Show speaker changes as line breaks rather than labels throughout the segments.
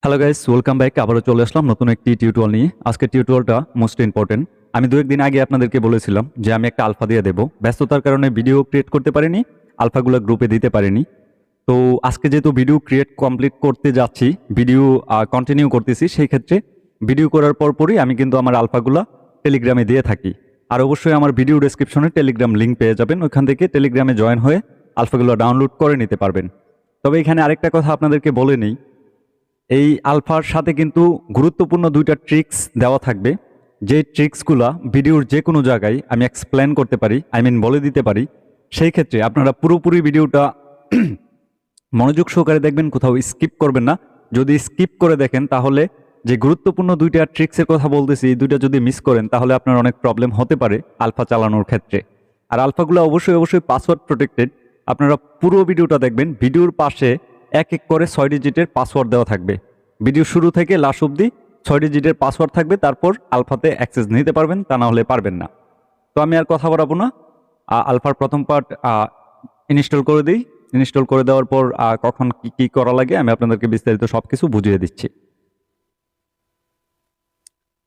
Hello guys, welcome back. আবারও চলে আসলাম নতুন একটি টিউটোরিয়াল নিয়ে। আজকের টিউটোরিয়ালটা মোস্ট ইম্পর্টেন্ট। আমি দু একদিন আগে আপনাদেরকে বলেছিলাম যে আমি একটা আলফা দিয়ে দেবো। ব্যস্ততার কারণে ভিডিও ক্রিয়েট করতে পারিনি, আলফাগুলো গ্রুপে দিতে পারিনি। তো আজকে যেহেতু ভিডিও ক্রিয়েট কমপ্লিট করতে যাচ্ছি, ভিডিও কন্টিনিউ করতেছি, সেই ক্ষেত্রে ভিডিও করার পরপরই আমি কিন্তু আমার আলফাগুলা টেলিগ্রামে দিয়ে থাকি। আর অবশ্যই আমার ভিডিও ডেসক্রিপশনে টেলিগ্রাম লিঙ্ক পেয়ে যাবেন, ওইখান থেকে টেলিগ্রামে জয়েন হয়ে আলফাগুলো ডাউনলোড করে নিতে পারবেন। তবে এখানে আরেকটা কথা আপনাদেরকে বলে নেই, এই আলফার সাথে কিন্তু গুরুত্বপূর্ণ দুইটা ট্রিক্স দেওয়া থাকবে। যে ট্রিক্সগুলো ভিডিওর যে কোনো জায়গায় আমি এক্সপ্লেন করতে পারি, বলে দিতে পারি। সেই ক্ষেত্রে আপনারা পুরোপুরি ভিডিওটা মনোযোগ সহকারে দেখবেন, কোথাও স্কিপ করবেন না। যদি স্কিপ করে দেখেন তাহলে যে গুরুত্বপূর্ণ দুইটা ট্রিক্সের কথা বলতেছি, এই দুইটা যদি মিস করেন তাহলে আপনার অনেক প্রবলেম হতে পারে আলফা চালানোর ক্ষেত্রে। আর আলফাগুলো অবশ্যই পাসওয়ার্ড প্রোটেক্টেড। আপনারা পুরো ভিডিওটা দেখবেন, ভিডিওর পাশে এক এক করে 6 ডিজিটের পাসওয়ার্ড দেওয়া থাকবে। ভিডিও শুরু থেকে লাস্ট অবধি 6 ডিজিটের পাসওয়ার্ড থাকবে, তারপর আলফাতে অ্যাক্সেস নিতে পারবেন, তা না হলে পারবেন না। তো আমি আর কথা বাড়াবো না, আলফার প্রথম পার্ট ইনস্টল করে দিই। ইনস্টল করে দেওয়ার পর কখন কি কি করা লাগে আমি আপনাদেরকে বিস্তারিত সবকিছু বুঝিয়ে দিচ্ছি।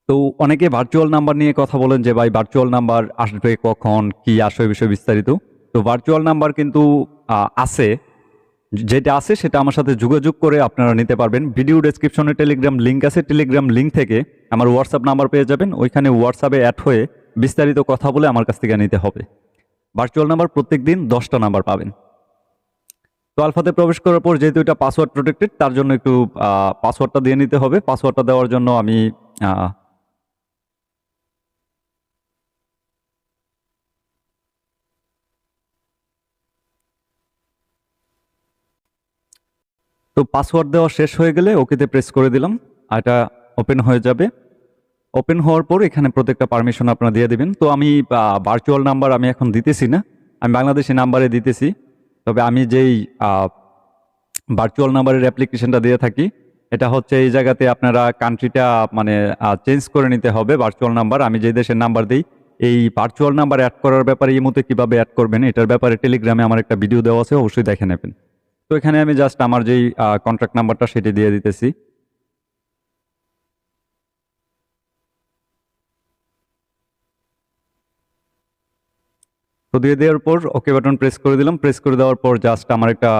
তো অনেকে ভার্চুয়াল নাম্বার নিয়ে কথা বলেন যে ভাই ভার্চুয়াল নাম্বার আসবে কখন, কি আসবে, বিষয় বিস্তারিত। তো ভার্চুয়াল নাম্বার কিন্তু আছে, যেটা আছে সেটা আমার সাথে যোগাযোগ করে আপনারা নিতে পারবেন। ভিডিও ডেসক্রিপশনে টেলিগ্রাম লিঙ্ক আছে, টেলিগ্রাম লিঙ্ক থেকে আমার হোয়াটসঅ্যাপ নাম্বার পেয়ে যাবেন। ওইখানে হোয়াটসঅ্যাপে অ্যাড হয়ে বিস্তারিত কথা বলে আমার কাছ থেকে নিতে হবে। ভার্চুয়াল নাম্বার প্রত্যেক দিন 10টা নাম্বার পাবেন। তো আলফাতে প্রবেশ করার পর যেহেতু এটা পাসওয়ার্ড প্রোটেক্টেড, তার জন্য একটু পাসওয়ার্ডটা দিয়ে নিতে হবে। পাসওয়ার্ডটা দেওয়ার জন্য আমি তো পাসওয়ার্ড দেওয়া শেষ হয়ে গেলে ওকেতে প্রেস করে দিলাম, আর এটা ওপেন হয়ে যাবে। ওপেন হওয়ার পর এখানে প্রত্যেকটা পারমিশন আপনারা দিয়ে দিবেন। তো আমি ভার্চুয়াল নাম্বার আমি এখন দিতেছি না, আমি বাংলাদেশি নাম্বারে দিতেছি। তবে আমি যেই ভার্চুয়াল নাম্বারের অ্যাপ্লিকেশনটা দিয়ে থাকি, এটা হচ্ছে এই জায়গাতে আপনারা কান্ট্রিটা চেঞ্জ করে নিতে হবে। ভার্চুয়াল নাম্বার আমি যে দেশের নাম্বার দিই, এই ভার্চুয়াল নাম্বার অ্যাড করার ব্যাপারে এই মুহূর্তে কীভাবে অ্যাড করবেন এটার ব্যাপারে টেলিগ্রামে আমার একটা ভিডিও দেওয়া আছে, অবশ্যই দেখে নেবেন। তো এখানে আমি জাস্ট আমার যেই কন্ট্রাক্ট নাম্বারটা সেটি দিয়ে দিতেছি। তো দিয়ে দেওয়ার পর ওকে বাটন প্রেস করে দিলাম। প্রেস করে দেওয়ার পর জাস্ট আমার একটা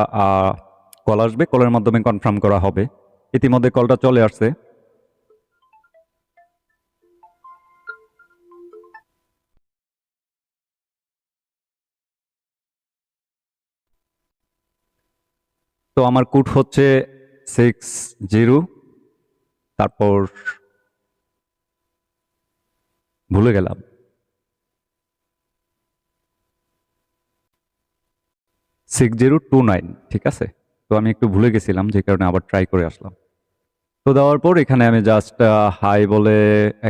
কল আসবে, কলের মাধ্যমে কনফার্ম করা হবে। ইতিমধ্যে কলটা চলে আসছে। তো আমার কোড হচ্ছে 60, তারপর ভুলে গেলাম, 6029, ঠিক আছে। তো আমি একটু ভুলে গেছিলাম, যে কারণে আবার ট্রাই করে আসলাম। তো দেওয়ার পর এখানে আমি জাস্ট হাই বলে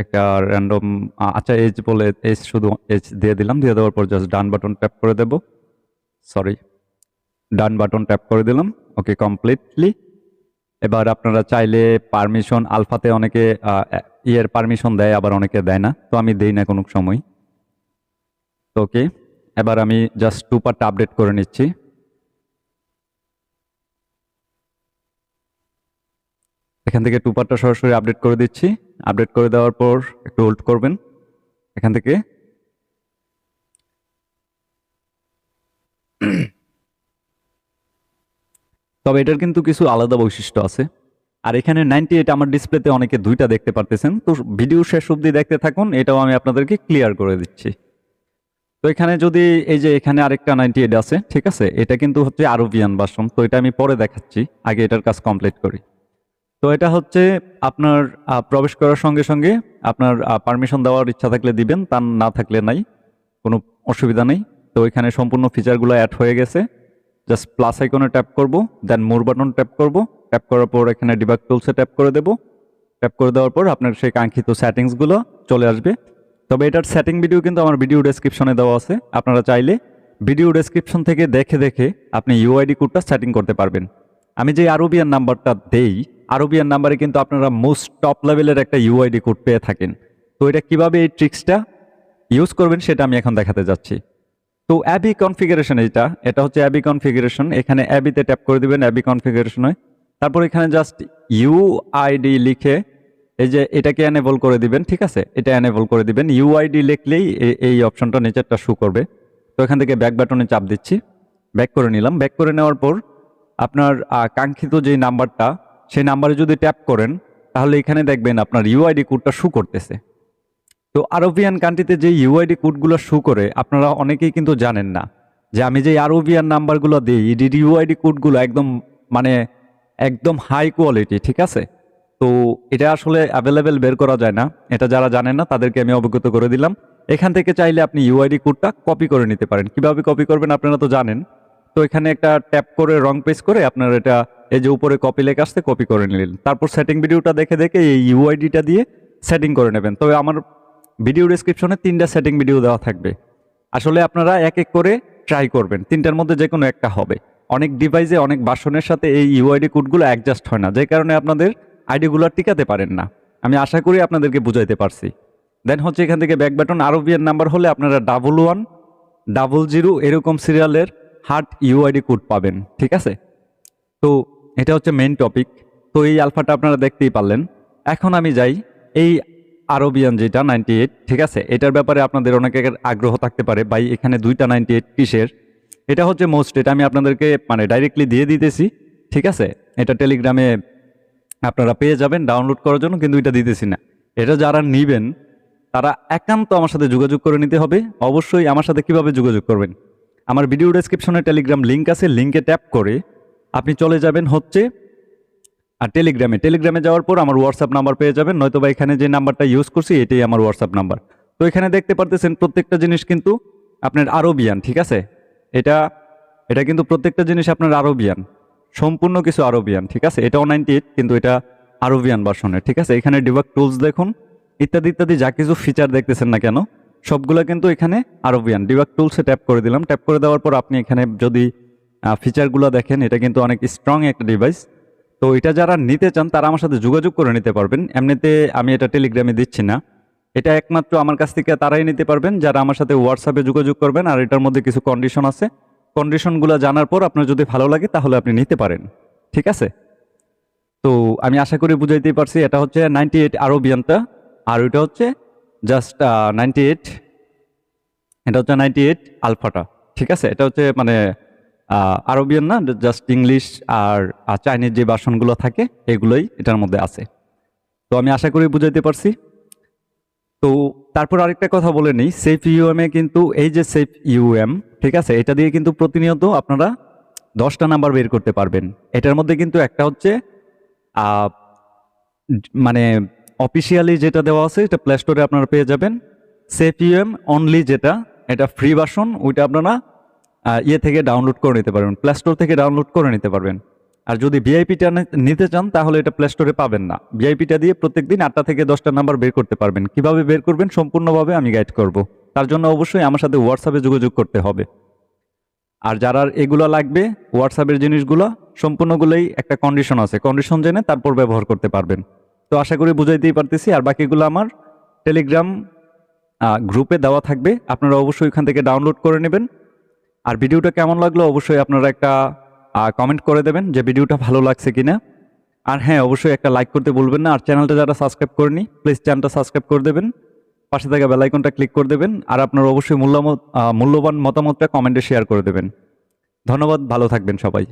একটা র্যান্ডম, আচ্ছা এজ বলে, এজ শুধু এজ দিয়ে দিলাম। দিয়ে দেওয়ার পর জাস্ট ডান বাটন ট্যাপ করে দেব, সরি ডান বাটন ট্যাপ করে দিলাম। ওকে, কমপ্লিটলি। এবার আপনারা চাইলে পারমিশন, আলফাতে অনেকে ইয়ের পারমিশন দেয়, আবার অনেকে দেয় না, তো আমি দেই না কোনো সময়। তো ওকে, এবার আমি জাস্ট 2 পার্ট আপডেট করে নিচ্ছি। এখান থেকে 2 পার্টটা সরাসরি আপডেট করে দিচ্ছি। আপডেট করে দেওয়ার পর একটু হোল্ড করবেন এখান থেকে। তবে এটার কিন্তু কিছু আলাদা বৈশিষ্ট্য আছে। আর এখানে 98 আমার ডিসপ্লেতে অনেকে 2টা দেখতে পারতেছেন। তো ভিডিও শেষ অবধি দেখতে থাকুন, এটাও আমি আপনাদেরকে ক্লিয়ার করে দিচ্ছি। তো এখানে যদি এই যে এখানে আরেকটা 98 আছে, ঠিক আছে, এটা কিন্তু হচ্ছে আরবিয়ান ভার্সন। তো এটা আমি পরে দেখাচ্ছি, আগে এটার কাজ কমপ্লিট করি। তো এটা হচ্ছে আপনার প্রবেশ করার সঙ্গে সঙ্গে আপনার পারমিশন দেওয়ার ইচ্ছা থাকলে দিবেন, তা না থাকলে নাই, কোনো অসুবিধা নেই। তো এখানে সম্পূর্ণ ফিচারগুলো অ্যাড হয়ে গেছে। জাস্ট প্লাস আইকনে ট্যাপ করব, দেন মোর বাটন ট্যাপ করব। ট্যাপ করার পর এখানে ডিবাগ টুলসে ট্যাপ করে দেব। ট্যাপ করে দেওয়ার পর আপনার সেই কাঙ্ক্ষিত সেটিংসগুলো চলে আসবে। তবে এটার সেটিং ভিডিও কিন্তু আমার ভিডিও ডেসক্রিপশনে দেওয়া আছে, আপনারা চাইলে ভিডিও ডেসক্রিপশন থেকে দেখে দেখে আপনি ইউআইডি কোডটা সেটিং করতে পারবেন। আমি যে আরবিয়ান নাম্বারটা দেই, আরবিয়ান নাম্বারে কিন্তু আপনারা মোস্ট টপ লেভেলের একটা ইউআইডি কোড পেয়ে থাকেন। তো এটা কিভাবে এই ট্রিক্সটা ইউজ করবেন সেটা আমি এখন দেখাতে যাচ্ছি। তো অ্যাবি কনফিগারেশন, এটা হচ্ছে অ্যাবি কনফিগারেশন। এখানে অ্যাবিতে ট্যাপ করে দিবেন, অ্যাবি কনফিগারেশনে। তারপর এখানে জাস্ট ইউআইডি লিখে এই যে এটাকে এনেবল করে দিবেন, ঠিক আছে, এটা এনেবল করে দিবেন। ইউআইডি লিখলেই এই অপশনটা নিচেরটা শো করবে। তো এখান থেকে ব্যাক বাটনে চাপ দিচ্ছি, ব্যাক করে নিলাম। ব্যাক করে নেওয়ার পর আপনার কাঙ্ক্ষিত যে নাম্বারটা, সেই নাম্বারে যদি ট্যাপ করেন তাহলে এখানে দেখবেন আপনার ইউআইডি কোডটা শো করতেছে। তো আরবিয়ান কান্ট্রিতে যে ইউআইডি কোডগুলো শো করে আপনারা অনেকেই কিন্তু জানেন না যে আমি যে আরবিয়ান নাম্বারগুলো দিই, ইউআইডি কোডগুলো একদম হাই কোয়ালিটি, ঠিক আছে। তো এটা আসলে অ্যাভেলেবেল বের করা যায় না, এটা যারা জানেন না তাদেরকে আমি অবগত করে দিলাম। এখান থেকে চাইলে আপনি ইউআইডি কোডটা কপি করে নিতে পারেন। কিভাবে কপি করবেন আপনারা তো জানেন। তো এখানে একটা ট্যাপ করে রং পেজ করে আপনার এটা এই যে উপরে কপি লেখা আসছে কপি করে নিলেন। তারপর সেটিং ভিডিওটা দেখে দেখে এই ইউআইডিটা দিয়ে সেটিং করে নেবেন। তবে আমার ভিডিও ডেসক্রিপশনে 3টা সেটিং ভিডিও দেওয়া থাকবে। আসলে আপনারা এক এক করে ট্রাই করবেন, 3টার মধ্যে যে কোনো একটা হবে। অনেক ডিভাইসে অনেক ভার্সনের সাথে এই ইউআইডি কোডগুলো অ্যাডজাস্ট হয় না, যে কারণে আপনাদের আইডিগুলো টিকাতে পারেন না। আমি আশা করি আপনাদেরকে বুঝাইতে পারছি। দেন হচ্ছে এখান থেকে ব্যাক বাটন, আরবিয়ান নাম্বার হলে আপনারা 1100 এরকম সিরিয়ালের হার্ট ইউআইডি কোড পাবেন, ঠিক আছে। তো এটা হচ্ছে মেইন টপিক। তো এই আলফাটা আপনারা দেখতেই পারলেন। এখন আমি যাই এই আরবিয়ান যেটা 98, ঠিক আছে, এটার ব্যাপারে আপনাদের অনেকের আগ্রহ থাকতে পারে, ভাই এখানে 2টা 98 কিসের। এটা হচ্ছে মোস্ট, এটা আমি আপনাদেরকে মানে ডাইরেক্টলি দিয়ে দিতেছি, ঠিক আছে। এটা টেলিগ্রামে আপনারা পেয়ে যাবেন ডাউনলোড করার জন্য, কিন্তু এটা দিতেছি না। এটা যারা নিবেন তারা একান্ত আমার সাথে যোগাযোগ করে নিতে হবে। অবশ্যই আমার সাথে কিভাবে যোগাযোগ করবেন, আমার ভিডিও ডেসক্রিপশনে টেলিগ্রাম লিঙ্ক আছে, লিঙ্কে ট্যাপ করে আপনি চলে যাবেন হচ্ছে আর টেলিগ্রামে যাওয়ার পর আমার হোয়াটসঅ্যাপ নাম্বার পেয়ে যাবেন, নয়তো বা এখানে যে নাম্বারটা ইউজ করছি এটাই আমার হোয়াটসঅ্যাপ নাম্বার। তো এখানে দেখতে পারতেছেন প্রত্যেকটা জিনিস কিন্তু আপনার আরবিয়ান, ঠিক আছে। এটা কিন্তু প্রত্যেকটা জিনিস আপনার আরবিয়ান, সম্পূর্ণ কিছু আরবিয়ান, ঠিক আছে। এটাও 98 কিন্তু এটা আরবিয়ান ভার্সনের, ঠিক আছে। এখানে ডিবাগ টুলস দেখুন, ইত্যাদি ইত্যাদি যা কিছু ফিচার দেখতেছেন না কেন সবগুলো কিন্তু এখানে আরবিয়ান। ডিবাগ টুলসে ট্যাপ করে দিলাম, ট্যাপ করে দেওয়ার পর আপনি এখানে যদি ফিচারগুলো দেখেন, এটা কিন্তু অনেক স্ট্রং একটা ডিভাইস। তো এটা যারা নিতে চান তারা আমার সাথে যোগাযোগ করে নিতে পারবেন। এমনিতে আমি এটা টেলিগ্রামে দিচ্ছি না, এটা একমাত্র আমার কাছ থেকে তারাই নিতে পারবেন যারা আমার সাথে হোয়াটসঅ্যাপে যোগাযোগ করবেন। আর এটার মধ্যে কিছু কন্ডিশন আছে, কন্ডিশনগুলো জানার পর আপনার যদি ভালো লাগে তাহলে আপনি নিতে পারেন, ঠিক আছে। তো আমি আশা করি বুঝাইতেই পারছি। এটা হচ্ছে 98 আরবিয়ানটা, আর ওইটা হচ্ছে জাস্ট 98, এটা হচ্ছে 98 আলফাটা, ঠিক আছে। এটা হচ্ছে মানে আরবিয়ান না, জাস্ট ইংলিশ আর চাইনিজ যে ভার্সনগুলো থাকে এগুলোই এটার মধ্যে আছে। তো আমি আশা করি বুঝাইতে পারছি। তো তারপর আরেকটা কথা বলে নিই, সেফ ইউএম এ কিন্তু এই যে সেফ ইউএম, ঠিক আছে, এটা দিয়ে কিন্তু প্রতিনিয়ত আপনারা 10টা নাম্বার বের করতে পারবেন। এটার মধ্যে কিন্তু একটা হচ্ছে মানে অফিসিয়ালি যেটা দেওয়া আছে এটা প্লে স্টোরে আপনারা পেয়ে যাবেন। সেফ ইউএম অনলি যেটা, এটা ফ্রি ভার্সন, ওইটা আপনারা থেকে ডাউনলোড করে নিতে পারবেন, প্লে স্টোর থেকে ডাউনলোড করে নিতে পারবেন। আর যদি ভিআইপিটা নিতে চান তাহলে এটা প্লে স্টোরে পাবেন না। ভিআইপিটা দিয়ে প্রত্যেকদিন 8টা থেকে 10টা নাম্বার বের করতে পারবেন। কিভাবে বের করবেন সম্পূর্ণভাবে আমি গাইড করব। তার জন্য অবশ্যই আমার সাথে হোয়াটসঅ্যাপে যোগাযোগ করতে হবে। আর যারা এগুলো লাগবে হোয়াটসঅ্যাপের জিনিসগুলো সম্পূর্ণগুলোই একটা কন্ডিশন আছে, কন্ডিশন জেনে তারপর ব্যবহার করতে পারবেন। তো আশা করি বুঝাইতেই পারতেছি। আর বাকিগুলো আমার টেলিগ্রাম গ্রুপে দেওয়া থাকবে, আপনারা অবশ্যই ওইখান থেকে ডাউনলোড করে নেবেন। আর ভিডিওটা কেমন লাগলো অবশ্যই আপনারা একটা কমেন্ট করে দেবেন যে ভিডিওটা ভালো লাগছে কিনা। আর হ্যাঁ, অবশ্যই একটা লাইক করতে বলবেন না। আর চ্যানেলটা যারা সাবস্ক্রাইব করেনি প্লিজ চ্যানেলটা সাবস্ক্রাইব করে দেবেন, পাশে থাকা বেল আইকনটা ক্লিক করে দেবেন। আর আপনারা অবশ্যই মূল্যবান মতামতটা কমেন্টে শেয়ার করে দেবেন। ধন্যবাদ, ভালো থাকবেন সবাই।